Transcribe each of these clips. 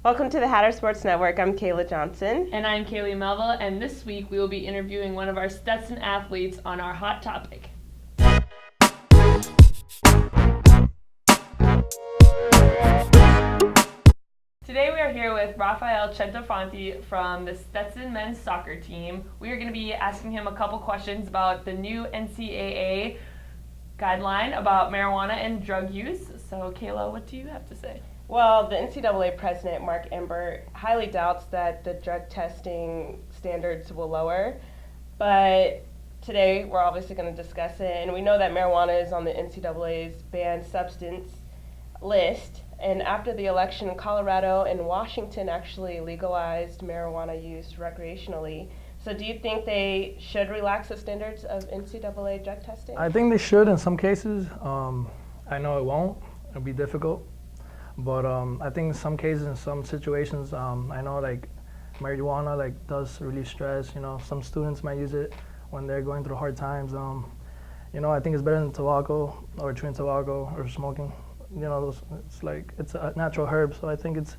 Welcome to the Hatter Sports Network. I'm Kayla Johnson. And I'm Kaylee Melville, and this week we will be interviewing one of our Stetson athletes on our hot topic. Today we are here with Rafael Centofanti from the Stetson men's soccer team. We are going to be asking him a couple questions about the new NCAA guideline about marijuana and drug use. So Kayla, what do you have to say? Well, the NCAA president, Mark Ember, highly doubts that the drug testing standards will lower. But today we're obviously going to discuss it. And we know that marijuana is on the NCAA's banned substance list. And after the election, Colorado and Washington actually legalized marijuana use recreationally. So do you think they should relax the standards of NCAA drug testing? I think they should in some cases. I know it won't. It'll be difficult. But I think in some cases, in some situations, I know like marijuana does relieve stress. You know, some students might use it when they're going through hard times. I think it's better than tobacco or chewing tobacco or smoking. You know, it's a natural herb, so I think it's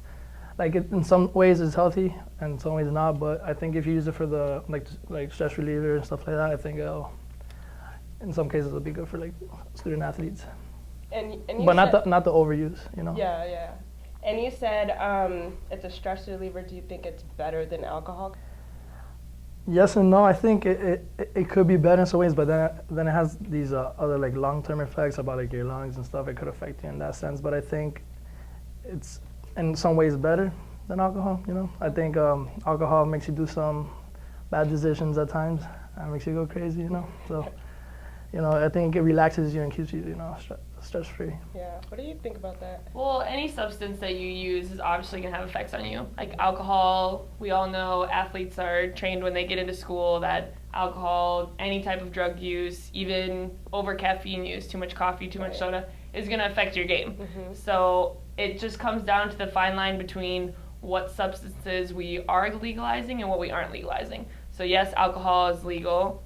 in some ways it's healthy and in some ways not. But I think if you use it for the like stress reliever and stuff like that, I think in some cases it'll be good for student athletes. But not the overuse, you know. Yeah. And you said it's a stress reliever. Do you think it's better than alcohol? Yes and no. I think it could be better in some ways, but then it has these other long-term effects about your lungs and stuff. It could affect you in that sense. But I think it's in some ways better than alcohol. You know, I think alcohol makes you do some bad decisions at times. It makes you go crazy. You know, so I think it relaxes you and keeps you stress-free. Yeah. What do you think about that? Well, any substance that you use is obviously going to have effects on you. Like alcohol, we all know athletes are trained when they get into school that alcohol, any type of drug use, even over caffeine use, too much coffee, too much soda, is going to affect your game. Mm-hmm. So it just comes down to the fine line between what substances we are legalizing and what we aren't legalizing. So yes, alcohol is legal,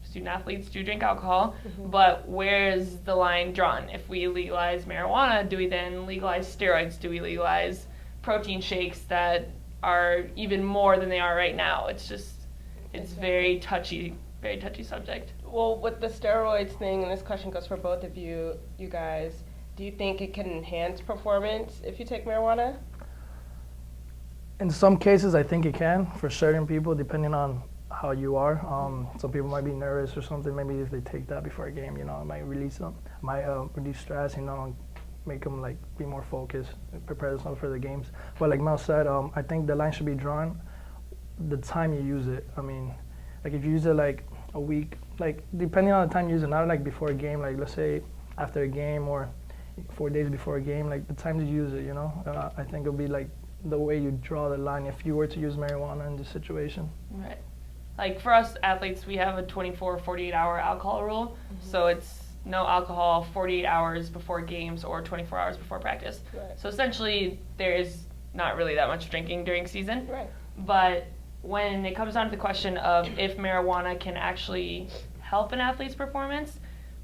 student athletes do drink alcohol, but where's the line drawn? If we legalize marijuana, do we then legalize steroids? Do we legalize protein shakes that are even more than they are right now? It's very touchy subject. Well, with the steroids thing, and this question goes for both of you guys, do you think it can enhance performance if you take marijuana? In some cases, I think it can for certain people, depending on how you are. Some people might be nervous or something. Maybe if they take that before a game, it might release stress, make them be more focused, prepare themselves for the games. But like Mel said, I think the line should be drawn the time you use it. I mean, if you use it a week, depending on the time you use it, not before a game, let's say after a game or 4 days before a game, the time to use it, I think it'll be the way you draw the line if you were to use marijuana in this situation. Right. For us athletes, we have a 24, 48-hour alcohol rule. Mm-hmm. So it's no alcohol 48 hours before games or 24 hours before practice. Right. So essentially, there is not really that much drinking during season. Right. But when it comes down to the question of if marijuana can actually help an athlete's performance,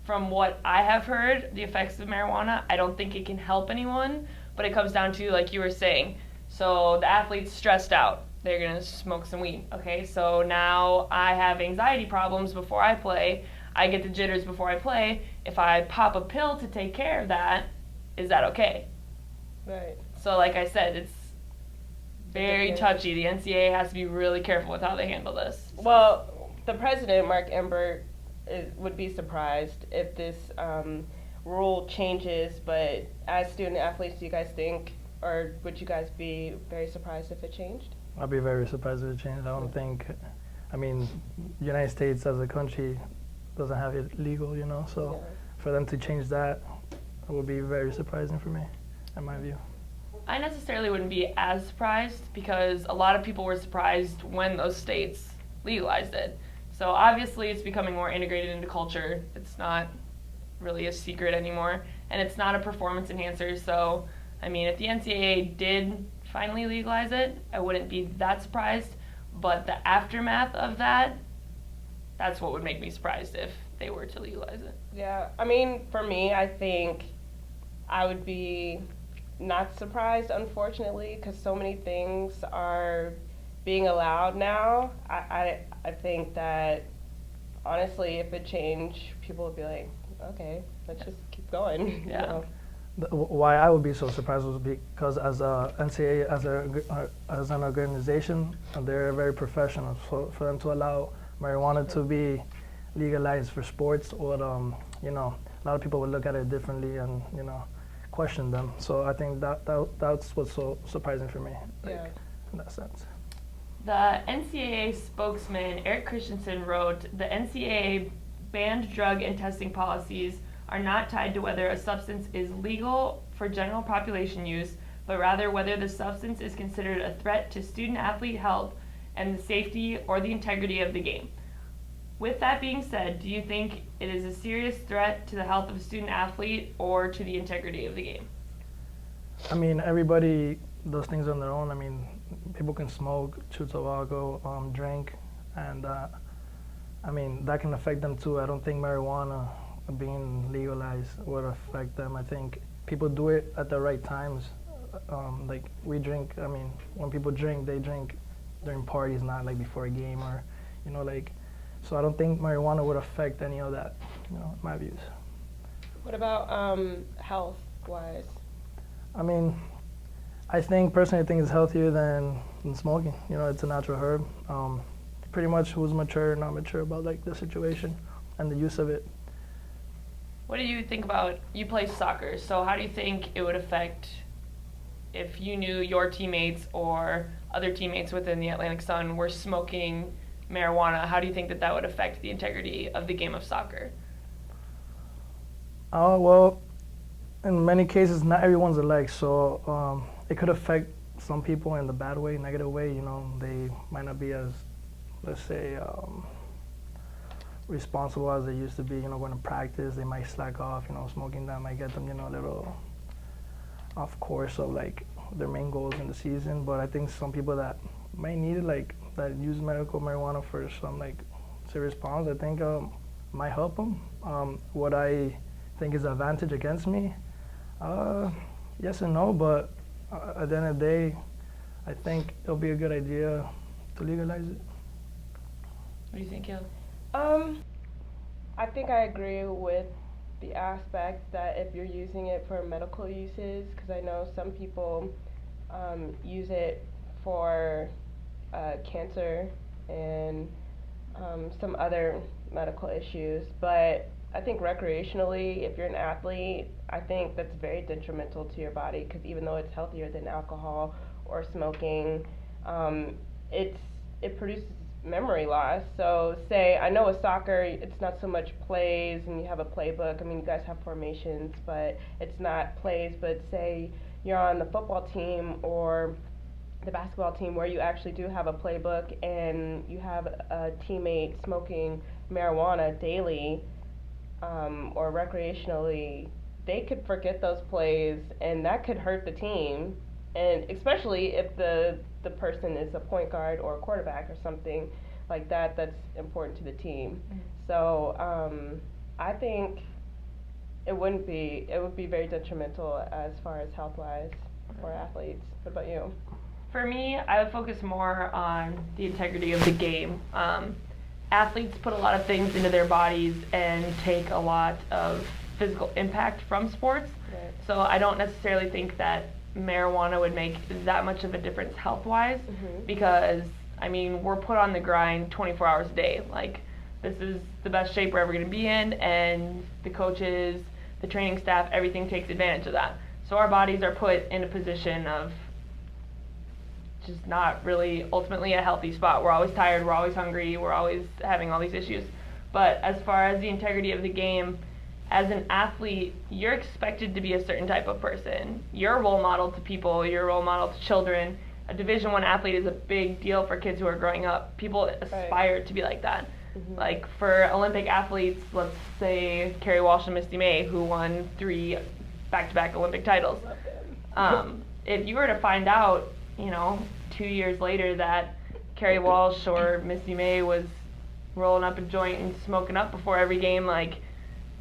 from what I have heard, the effects of marijuana, I don't think it can help anyone. But it comes down to, like you were saying, so the athlete's stressed out. They're going to smoke some weed. Okay, so now I have anxiety problems before I play. I get the jitters before I play. If I pop a pill to take care of that, is that okay? Right. So like I said, it's very touchy. The NCAA has to be really careful with how they handle this. Well, the president, Mark Ember, would be surprised if this rule changes, but as student athletes, do you guys think, or would you guys be very surprised if it changed? I'd be very surprised if it changed. I don't think, the United States as a country doesn't have it legal, so for them to change that, it would be very surprising for me, in my view. I necessarily wouldn't be as surprised because a lot of people were surprised when those states legalized it. So obviously it's becoming more integrated into culture. It's not really a secret anymore, and it's not a performance enhancer. So, if the NCAA did finally legalize it, I wouldn't be that surprised. But the aftermath of that, that's what would make me surprised if they were to legalize it. Yeah, for me, I think I would be not surprised, unfortunately, because so many things are being allowed now. I think that honestly, if it changed, people would be like, okay, let's just keep going. Yeah. You know? Why I would be so surprised was because as a NCAA, as an organization, they're very professional. So for them to allow marijuana to be legalized for sports would, you know, a lot of people would look at it differently and, you know, question them. So I think that's what's so surprising for me, like, Yeah. in that sense. The NCAA spokesman, Eric Christensen, wrote, "The NCAA banned drug and testing policies are not tied to whether a substance is legal for general population use, but rather whether the substance is considered a threat to student-athlete health and the safety or the integrity of the game." With that being said, do you think it is a serious threat to the health of a student-athlete or to the integrity of the game? I mean, everybody does things on their own. I mean, people can smoke, chew tobacco, drink, and I mean, that can affect them too. I don't think marijuana being legalized would affect them. I think people do it at the right times. Like we drink, I mean, when people drink, they drink during parties, not like before a game or, you know, like, so I don't think marijuana would affect any of that, you know, my views. What about health-wise? I mean, I think personally, I think it's healthier than smoking. You know, it's a natural herb. Pretty much who's mature or not mature about like the situation and the use of it. What do you think about, you play soccer, so how do you think it would affect if you knew your teammates or other teammates within the Atlantic Sun were smoking marijuana? How do you think that that would affect the integrity of the game of soccer? Well, in many cases, not everyone's alike, so it could affect some people in the bad way, negative way. You know, they might not be as, let's say, responsible as they used to be. You know, going to practice, they might slack off. You know, smoking that might get them, you know, a little off course of like their main goals in the season. But I think some people that might need it, like that use medical marijuana for some like serious problems, I think might help them. What I think is an advantage against me, yes and no, but at the end of the day, I think it'll be a good idea to legalize it. What do you think, Gil? I think I agree with the aspect that if you're using it for medical uses, because I know some people use it for cancer and some other medical issues, but I think recreationally, if you're an athlete, I think that's very detrimental to your body, because even though it's healthier than alcohol or smoking, it produces memory loss. So say, I know with soccer, it's not so much plays and you have a playbook. I mean, you guys have formations, but it's not plays. But say you're on the football team or the basketball team where you actually do have a playbook and you have a teammate smoking marijuana daily, or recreationally, they could forget those plays and that could hurt the team. And especially if the person is a point guard or a quarterback or something like that, that's important to the team. Mm-hmm. So I think it would be very detrimental as far as health-wise for athletes. What about you? For me, I would focus more on the integrity of the game. Athletes put a lot of things into their bodies and take a lot of physical impact from sports. Right. So I don't necessarily think that marijuana would make that much of a difference health-wise, Mm-hmm. because, I mean, we're put on the grind 24 hours a day. Like, this is the best shape we're ever going to be in, and the coaches, the training staff, everything takes advantage of that. So our bodies are put in a position of just not really ultimately a healthy spot. We're always tired, we're always hungry, we're always having all these issues. But as far as the integrity of the game, as an athlete, you're expected to be a certain type of person. You're a role model to people, you're a role model to children. A Division I athlete is a big deal for kids who are growing up. People aspire to be like that. Mm-hmm. Like for Olympic athletes, let's say Carrie Walsh and Misty May, who won 3 back-to-back Olympic titles. If you were to find out, 2 years later that Carrie Walsh or Misty May was rolling up a joint and smoking up before every game, like,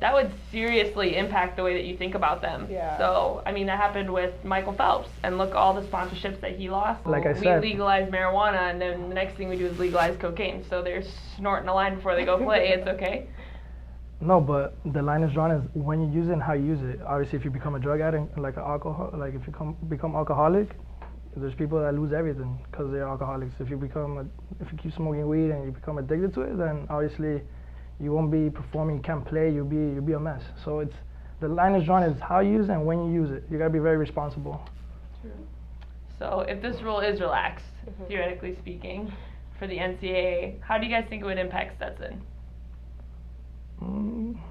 that would seriously impact the way that you think about them. Yeah. So, I mean, that happened with Michael Phelps, and look all the sponsorships that he lost. Like I said. We legalized marijuana, and then the next thing we do is legalize cocaine. So they're snorting a line before they go play. It's okay. No, but the line is drawn is when you use it and how you use it. Obviously, if you become a drug addict, like if you become alcoholic, there's people that lose everything because they're alcoholics. If you keep smoking weed and you become addicted to it, then obviously you won't be performing, you can't play, you'll be a mess. So the line is drawn is how you use it and when you use it. You gotta be very responsible. True. So if this rule is relaxed, theoretically speaking, for the NCAA, how do you guys think it would impact Stetson?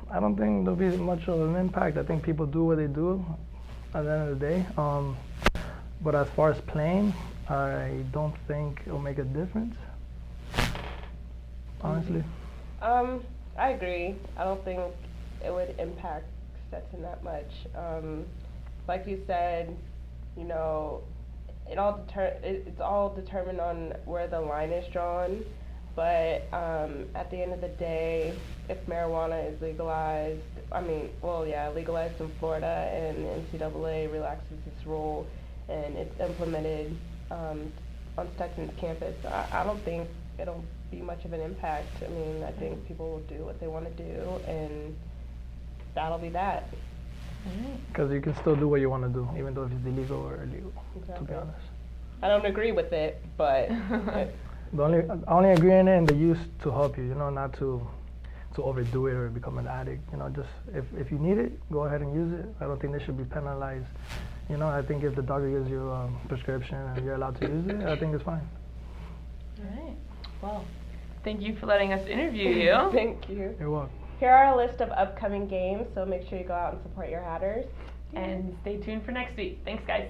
I don't think there'll be much of an impact. I think people do what they do at the end of the day. But as far as playing, I don't think it'll make a difference, honestly. I agree. I don't think it would impact Stetson that much. Like you said, you know, it's all determined on where the line is drawn. But at the end of the day, if marijuana is legalized, legalized in Florida, and NCAA relaxes this rule and it's implemented on Stetson's campus, I don't think it'll be much of an impact. I mean, I think people will do what they want to do, and that'll be that. Because you can still do what you want to do, even though if it's illegal or illegal, Exactly. to be honest. I don't agree with it, but I only agree in it in the use to help you, you know, not to overdo it or become an addict. You know, just if you need it, go ahead and use it. I don't think they should be penalized. You know, I think if the doctor gives you a prescription and you're allowed to use it, I think it's fine. All right. Well, thank you for letting us interview you. Thank you. You're welcome. Here are a list of upcoming games, so make sure you go out and support your Hatters. And stay tuned for next week. Thanks, guys.